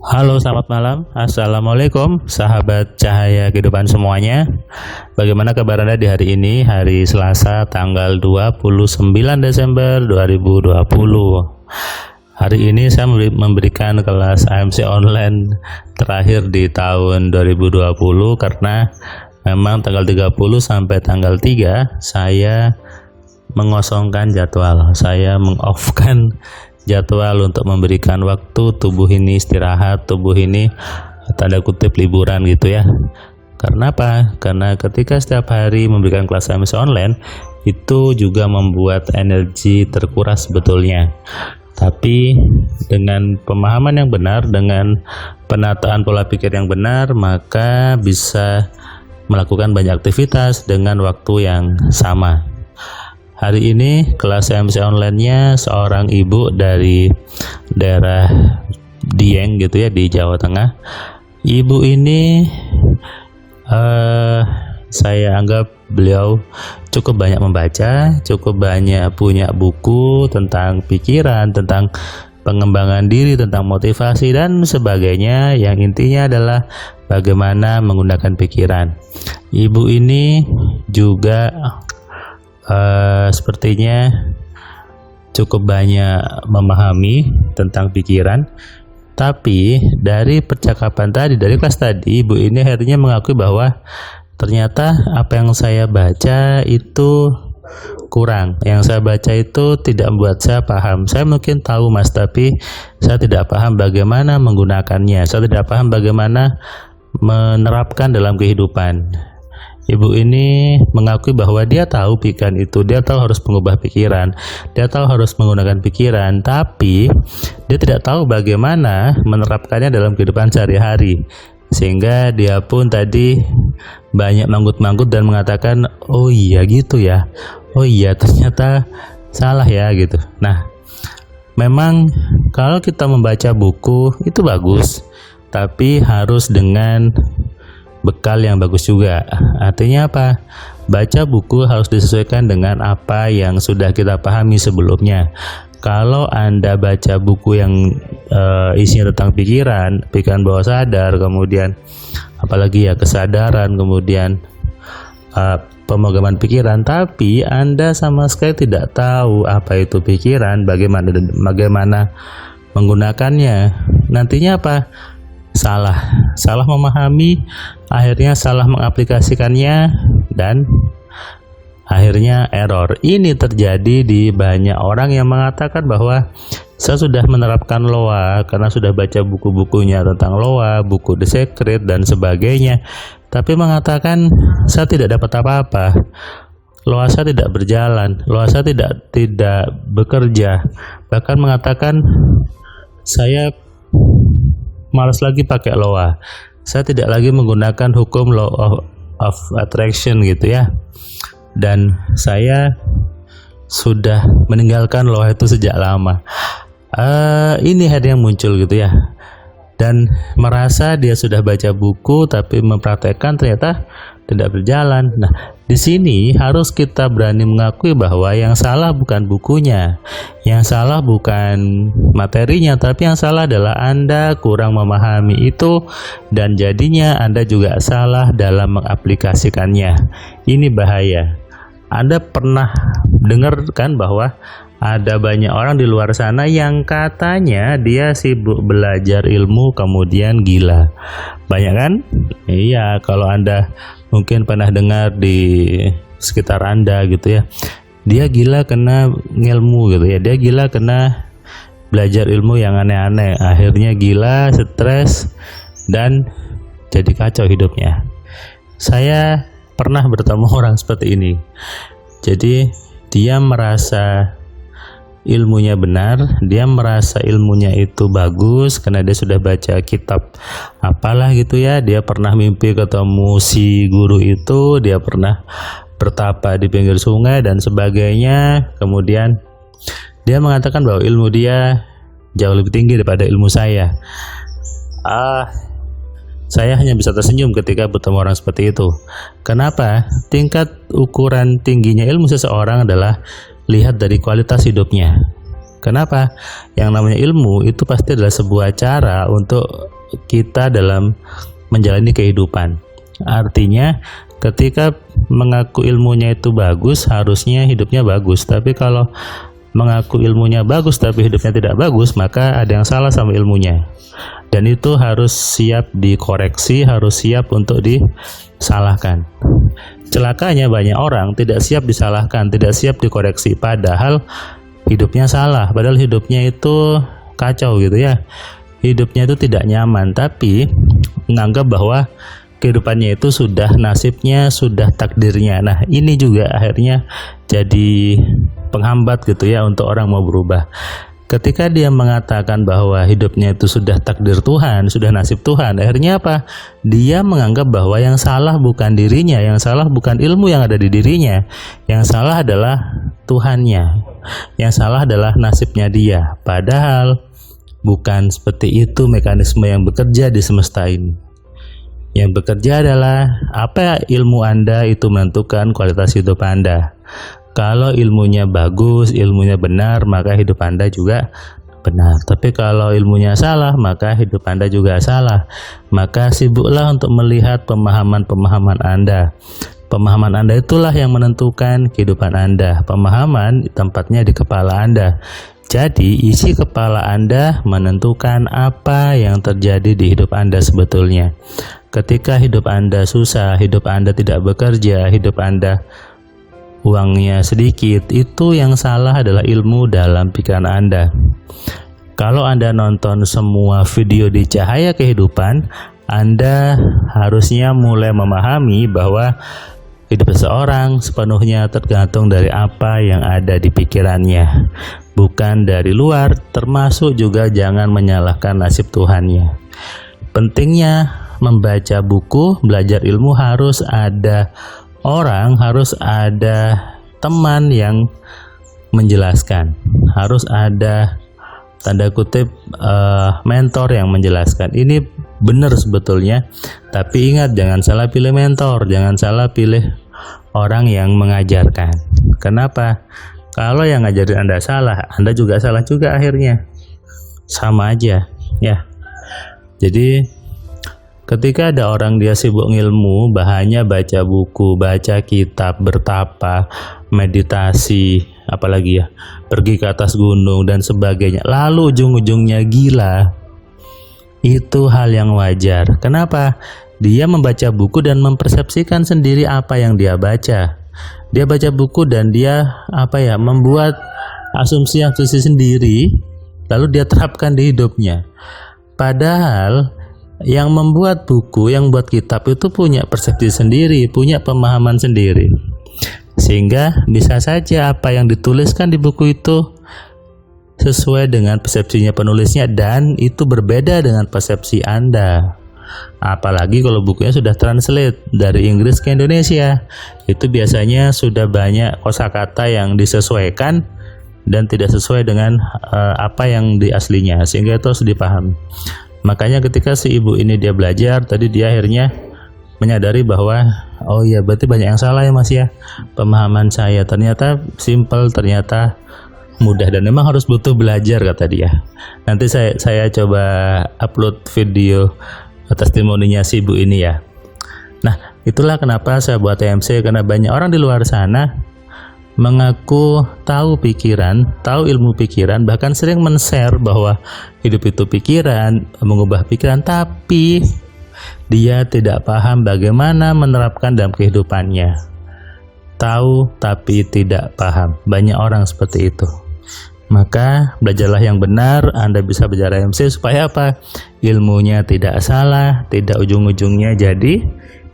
Halo, selamat malam. Assalamualaikum, sahabat cahaya kehidupan semuanya. Bagaimana kabar Anda di hari ini, hari Selasa tanggal 29 Desember 2020. Hari ini saya memberikan kelas AMC online terakhir di tahun 2020 karena memang tanggal 30 sampai tanggal 3 saya mengosongkan jadwal. Saya mengoffkan jadwal untuk memberikan waktu tubuh ini istirahat, tubuh ini tanda kutip liburan gitu ya. Karena apa? Karena ketika setiap hari memberikan kelas AMC online itu juga membuat energi terkuras sebetulnya. Tapi dengan pemahaman yang benar, dengan penataan pola pikir yang benar, maka bisa melakukan banyak aktivitas dengan waktu yang sama. Hari ini kelas AMC online-nya seorang ibu dari daerah Dieng gitu ya, di Jawa Tengah. Ibu ini saya anggap beliau cukup banyak membaca, cukup banyak punya buku tentang pikiran, tentang pengembangan diri, tentang motivasi dan sebagainya, yang intinya adalah bagaimana menggunakan pikiran. Ibu ini juga sepertinya cukup banyak memahami tentang pikiran, tapi dari percakapan tadi, dari kelas tadi, ibu ini akhirnya mengakui bahwa ternyata apa yang saya baca itu kurang. Yang saya baca itu tidak membuat saya paham. Saya mungkin tahu Mas, tapi saya tidak paham bagaimana menggunakannya. Saya tidak paham bagaimana menerapkan dalam kehidupan. Ibu ini mengakui bahwa dia tahu pikiran itu, dia tahu harus mengubah pikiran, dia tahu harus menggunakan pikiran, tapi dia tidak tahu bagaimana menerapkannya dalam kehidupan sehari-hari. Sehingga dia pun tadi banyak manggut-manggut dan mengatakan, oh iya gitu ya, oh iya ternyata salah ya gitu. Nah, memang kalau kita membaca buku itu bagus, tapi harus dengan bekal yang bagus juga. Artinya apa? Baca buku harus disesuaikan dengan apa yang sudah kita pahami sebelumnya. Kalau Anda baca buku yang isinya tentang pikiran bawah sadar, kemudian apalagi ya kesadaran, kemudian pemrograman pikiran, tapi Anda sama sekali tidak tahu apa itu pikiran, bagaimana menggunakannya, nantinya apa? Salah memahami, akhirnya salah mengaplikasikannya, dan akhirnya error. Ini terjadi di banyak orang yang mengatakan bahwa saya sudah menerapkan LOA karena sudah baca buku-bukunya tentang LOA, buku The Secret dan sebagainya, tapi mengatakan saya tidak dapat apa-apa. LOA saya tidak berjalan, LOA saya tidak bekerja. Bahkan mengatakan saya malas lagi pakai LOA. Saya tidak lagi menggunakan hukum law of attraction gitu ya. Dan saya sudah meninggalkan LOA itu sejak lama. Ini hari yang muncul gitu ya. Dan merasa dia sudah baca buku tapi mempraktekkan ternyata tidak berjalan. Nah, di sini harus kita berani mengakui bahwa yang salah bukan bukunya, yang salah bukan materinya, tapi yang salah adalah Anda kurang memahami itu, dan jadinya Anda juga salah dalam mengaplikasikannya. Ini bahaya. Anda pernah dengar kan bahwa ada banyak orang di luar sana yang katanya dia sibuk belajar ilmu kemudian gila. Banyak kan? Iya, kalau Anda mungkin pernah dengar di sekitar Anda gitu ya. Dia gila kena ngilmu gitu ya. Dia gila kena belajar ilmu yang aneh-aneh. Akhirnya gila, stres, dan jadi kacau hidupnya. Saya pernah bertemu orang seperti ini. Jadi dia merasa ilmunya benar, dia merasa ilmunya itu bagus karena dia sudah baca kitab apalah gitu ya. Dia pernah mimpi ketemu si guru itu, dia pernah bertapa di pinggir sungai dan sebagainya. Kemudian dia mengatakan bahwa ilmu dia jauh lebih tinggi daripada ilmu saya. Saya hanya bisa tersenyum ketika bertemu orang seperti itu. Kenapa? Tingkat ukuran tingginya ilmu seseorang adalah lihat dari kualitas hidupnya. Kenapa? Yang namanya ilmu itu pasti adalah sebuah cara untuk kita dalam menjalani kehidupan. Artinya ketika mengaku ilmunya itu bagus, harusnya hidupnya bagus. Tapi kalau mengaku ilmunya bagus tapi hidupnya tidak bagus, maka ada yang salah sama ilmunya. Dan itu harus siap dikoreksi, harus siap untuk disalahkan. Celakanya banyak orang tidak siap disalahkan, tidak siap dikoreksi, padahal hidupnya salah, padahal hidupnya itu kacau gitu ya. Hidupnya itu tidak nyaman, tapi menganggap bahwa kehidupannya itu sudah nasibnya, sudah takdirnya. Nah, ini juga akhirnya jadi penghambat gitu ya untuk orang mau berubah. Ketika dia mengatakan bahwa hidupnya itu sudah takdir Tuhan, sudah nasib Tuhan, akhirnya apa? Dia menganggap bahwa yang salah bukan dirinya, yang salah bukan ilmu yang ada di dirinya, yang salah adalah Tuhannya, yang salah adalah nasibnya dia. Padahal bukan seperti itu mekanisme yang bekerja di semesta ini. Yang bekerja adalah apa ilmu Anda itu menentukan kualitas hidup Anda. Kalau ilmunya bagus, ilmunya benar, maka hidup Anda juga benar. Tapi kalau ilmunya salah, maka hidup Anda juga salah. Maka sibuklah untuk melihat pemahaman-pemahaman Anda. Pemahaman Anda itulah yang menentukan kehidupan Anda. Pemahaman tempatnya di kepala Anda. Jadi isi kepala Anda menentukan apa yang terjadi di hidup Anda sebetulnya. Ketika hidup Anda susah, hidup Anda tidak bekerja, hidup Anda uangnya sedikit, itu yang salah adalah ilmu dalam pikiran Anda. Kalau Anda nonton semua video di Cahaya Kehidupan, Anda harusnya mulai memahami bahwa hidup seseorang sepenuhnya tergantung dari apa yang ada di pikirannya, bukan dari luar. Termasuk juga jangan menyalahkan nasib Tuhannya. Pentingnya membaca buku, belajar ilmu, harus ada orang, harus ada teman yang menjelaskan, harus ada tanda kutip mentor yang menjelaskan. Ini benar sebetulnya, tapi ingat, jangan salah pilih mentor, jangan salah pilih orang yang mengajarkan. Kenapa? Kalau yang ngajarin Anda salah, Anda juga salah juga akhirnya, sama aja ya. Jadi ketika ada orang dia sibuk ngilmu, bahannya baca buku, baca kitab, bertapa, meditasi, apalagi ya, pergi ke atas gunung dan sebagainya, lalu ujung-ujungnya gila, itu hal yang wajar. Kenapa? Dia membaca buku dan mempersepsikan sendiri apa yang dia baca. Dia baca buku dan dia membuat asumsi-asumsi sendiri, lalu dia terapkan di hidupnya. Padahal yang membuat buku, yang buat kitab itu punya persepsi sendiri, punya pemahaman sendiri. Sehingga bisa saja apa yang dituliskan di buku itu sesuai dengan persepsinya penulisnya, dan itu berbeda dengan persepsi Anda. Apalagi kalau bukunya sudah translate dari Inggris ke Indonesia, itu biasanya sudah banyak kosakata yang disesuaikan dan tidak sesuai dengan apa yang di aslinya, sehingga itu harus dipahami. Makanya ketika si ibu ini dia belajar, tadi dia akhirnya menyadari bahwa oh iya, berarti banyak yang salah ya Mas ya, pemahaman saya ternyata simple, ternyata mudah, dan memang harus butuh belajar, kata dia. Nanti saya coba upload video testimoninya si ibu ini ya. Nah, itulah kenapa saya buat TMC, karena banyak orang di luar sana mengaku tahu pikiran, tahu ilmu pikiran, bahkan sering men-share bahwa hidup itu pikiran, mengubah pikiran, tapi dia tidak paham bagaimana menerapkan dalam kehidupannya. Tahu tapi tidak paham. Banyak orang seperti itu. Maka belajarlah yang benar, Anda bisa belajar MC supaya apa? Ilmunya tidak salah, tidak ujung-ujungnya jadi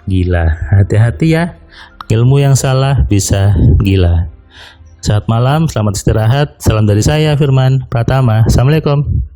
gila. Hati-hati ya, ilmu yang salah bisa gila. Selamat malam, selamat istirahat. Salam dari saya, Firman Pratama. Assalamualaikum.